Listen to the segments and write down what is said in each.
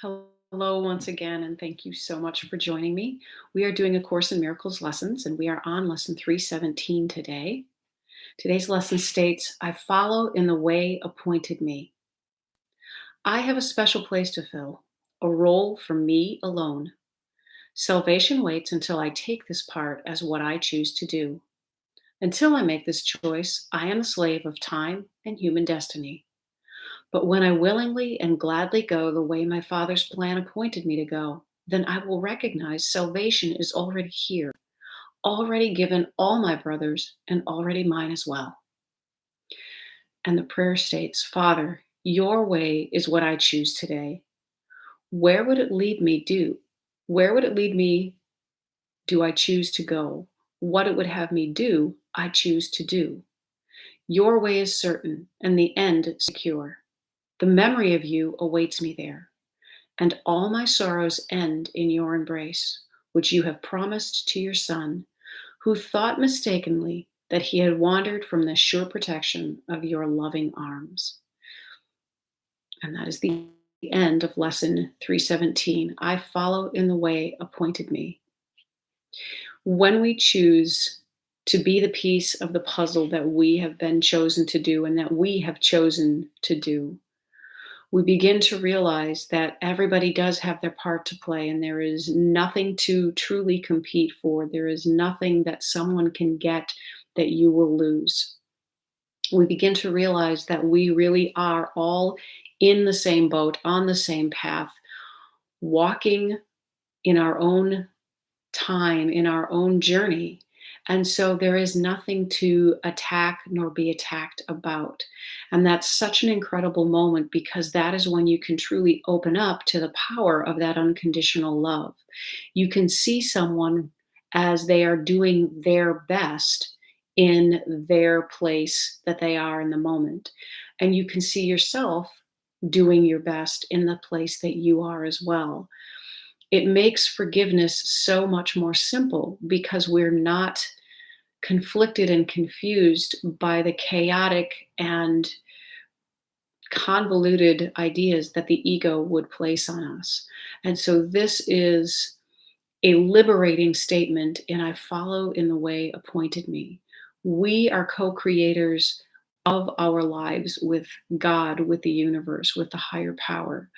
Hello once again, and thank you so much for joining me. We are doing a Course in Miracles lessons, and we are on lesson 317 today. Today's lesson states, I follow in the way appointed me. I have a special place to fill, a role for me alone. Salvation waits until I take this part as what I choose to do. Until I make this choice, I am a slave of time and human destiny. But when I willingly and gladly go the way my Father's plan appointed me to go, then I will recognize salvation is already here, already given all my brothers, and already mine as well. And the prayer states, Father, your way is what I choose today. Where would it lead me do? Where would it lead me do I choose to go? What it would have me do, I choose to do. Your way is certain, and the end secure. The memory of you awaits me there. And all my sorrows end in your embrace, which you have promised to your Son, who thought mistakenly that he had wandered from the sure protection of your loving arms. And that is the end of lesson 317. I follow in the way appointed me. When we choose to be the piece of the puzzle that we have been chosen to do and that we have chosen to do, we begin to realize that everybody does have their part to play and there is nothing to truly compete for. There is nothing that someone can get that you will lose. We begin to realize that we really are all in the same boat, on the same path, walking in our own time, in our own journey. And so there is nothing to attack nor be attacked about. And that's such an incredible moment because that is when you can truly open up to the power of that unconditional love. You can see someone as they are doing their best in their place that they are in the moment. And you can see yourself doing your best in the place that you are as well. It makes forgiveness so much more simple because we're not conflicted and confused by the chaotic and convoluted ideas that the ego would place on us. And so this is a liberating statement, and I follow in the way appointed me. We are co-creators of our lives with God, with the universe, with the higher power.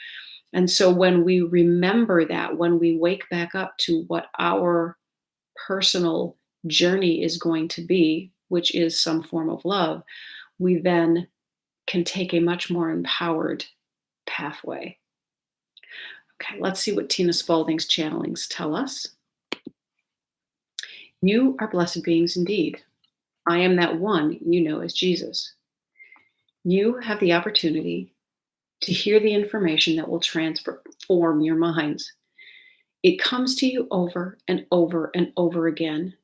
And so when we remember that, when we wake back up to what our personal journey is going to be, which is some form of love, we then can take a much more empowered pathway. Okay, let's see what Tina Spalding's channelings tell us. You are blessed beings indeed. I am that one you know as Jesus. You have the opportunity to hear the information that will transform your minds. It comes to you over and over and over again.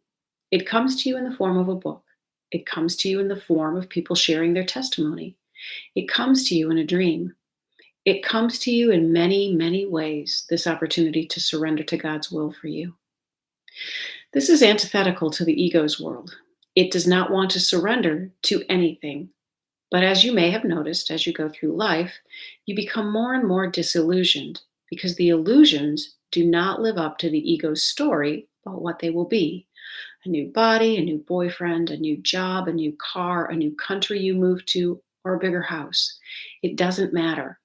It comes to you in the form of a book. It comes to you in the form of people sharing their testimony. It comes to you in a dream. It comes to you in many, many ways, this opportunity to surrender to God's will for you. This is antithetical to the ego's world. It does not want to surrender to anything. But as you may have noticed as you go through life, you become more and more disillusioned because the illusions do not live up to the ego's story about what they will be. A new body, a new boyfriend, a new job, a new car, a new country you move to, or a bigger house. It doesn't matter.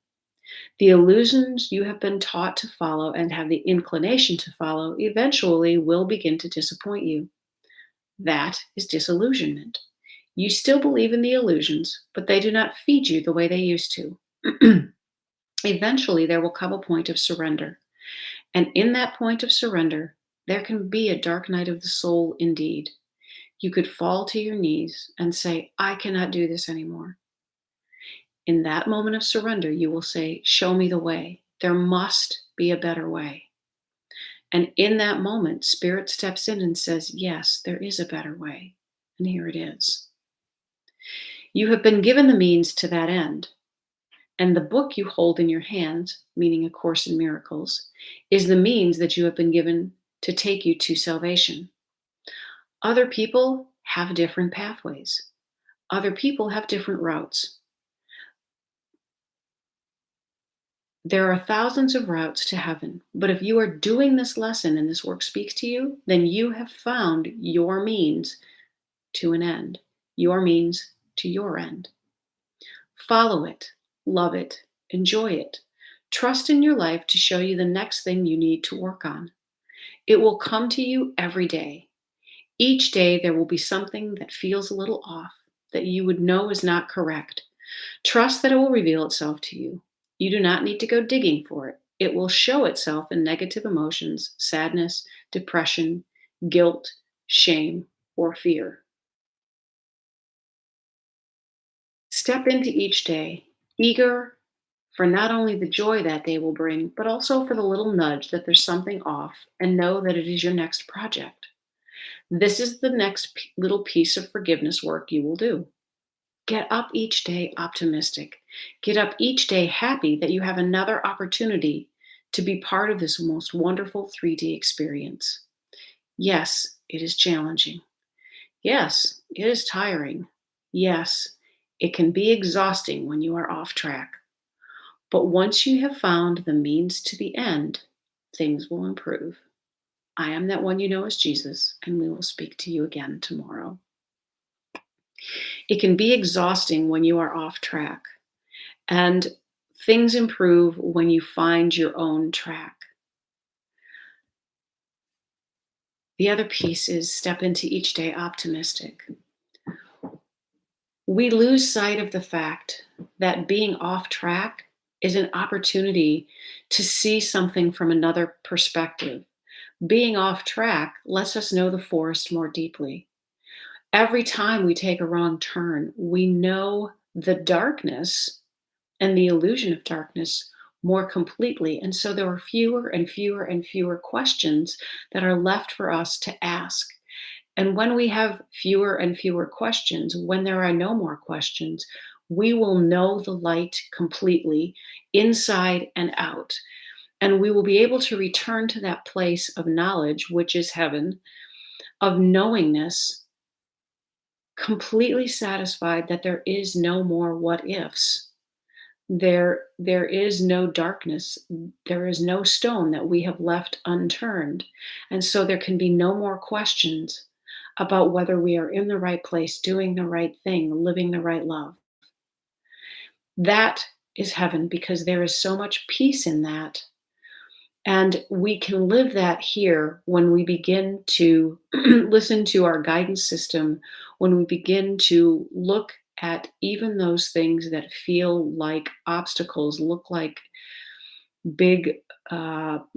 The illusions you have been taught to follow and have the inclination to follow eventually will begin to disappoint you. That is disillusionment. You still believe in the illusions, but they do not feed you the way they used to. Eventually, there will come a point of surrender. And in that point of surrender, there can be a dark night of the soul indeed. You could fall to your knees and say, I cannot do this anymore. In that moment of surrender, you will say, show me the way. There must be a better way. And in that moment, Spirit steps in and says, yes, there is a better way. And here it is. You have been given the means to that end. And the book you hold in your hands, meaning A Course in Miracles, is the means that you have been given to take you to salvation. Other people have different pathways. Other people have different routes. There are thousands of routes to heaven, but if you are doing this lesson and this work speaks to you, then you have found your means to an end, your means to your end. Follow it, love it, enjoy it. Trust in your life to show you the next thing you need to work on. It will come to you every day. Each day there will be something that feels a little off, that you would know is not correct. Trust that it will reveal itself to you. You do not need to go digging for it. It will show itself in negative emotions, sadness, depression, guilt, shame, or fear. Step into each day, eager for not only the joy that day will bring, but also for the little nudge that there's something off, and know that it is your next project. This is the next little piece of forgiveness work you will do. Get up each day optimistic. Get up each day happy that you have another opportunity to be part of this most wonderful 3D experience. Yes, it is challenging. Yes, it is tiring. Yes, it can be exhausting when you are off track. But once you have found the means to the end, things will improve. I am that one you know as Jesus, and we will speak to you again tomorrow. It can be exhausting when you are off track, and things improve when you find your own track. The other piece is step into each day optimistic. We lose sight of the fact that being off track is an opportunity to see something from another perspective. Being off track lets us know the forest more deeply. Every time we take a wrong turn, we know the darkness and the illusion of darkness more completely. And so there are fewer and fewer and fewer questions that are left for us to ask. And when we have fewer and fewer questions, when there are no more questions, we will know the light completely, inside and out. And we will be able to return to that place of knowledge, which is heaven, of knowingness, completely satisfied that there is no more what ifs. There is no darkness. There is no stone that we have left unturned. And so there can be no more questions about whether we are in the right place, doing the right thing, living the right love. That is heaven, because there is so much peace in that. And we can live that here when we begin to listen to our guidance system, when we begin to look at even those things that feel like obstacles, look like big,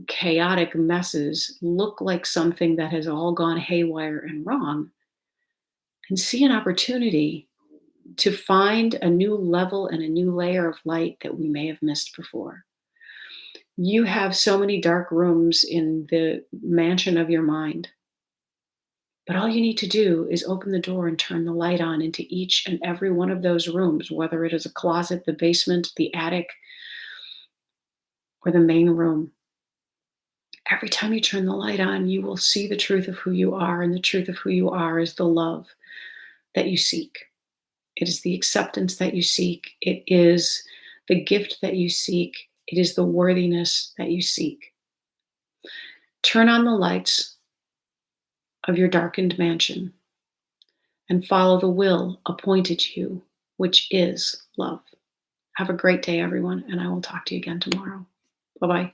chaotic messes, look like something that has all gone haywire and wrong, and see an opportunity to find a new level and a new layer of light that we may have missed before. You have so many dark rooms in the mansion of your mind, but all you need to do is open the door and turn the light on into each and every one of those rooms, whether it is a closet, the basement, the attic, or the main room. Every time you turn the light on, you will see the truth of who you are, and the truth of who you are is the love that you seek. It is the acceptance that you seek. It is the gift that you seek. It is the worthiness that you seek. Turn on the lights of your darkened mansion and follow the will appointed to you, which is love. Have a great day, everyone, and I will talk to you again tomorrow. Bye-bye.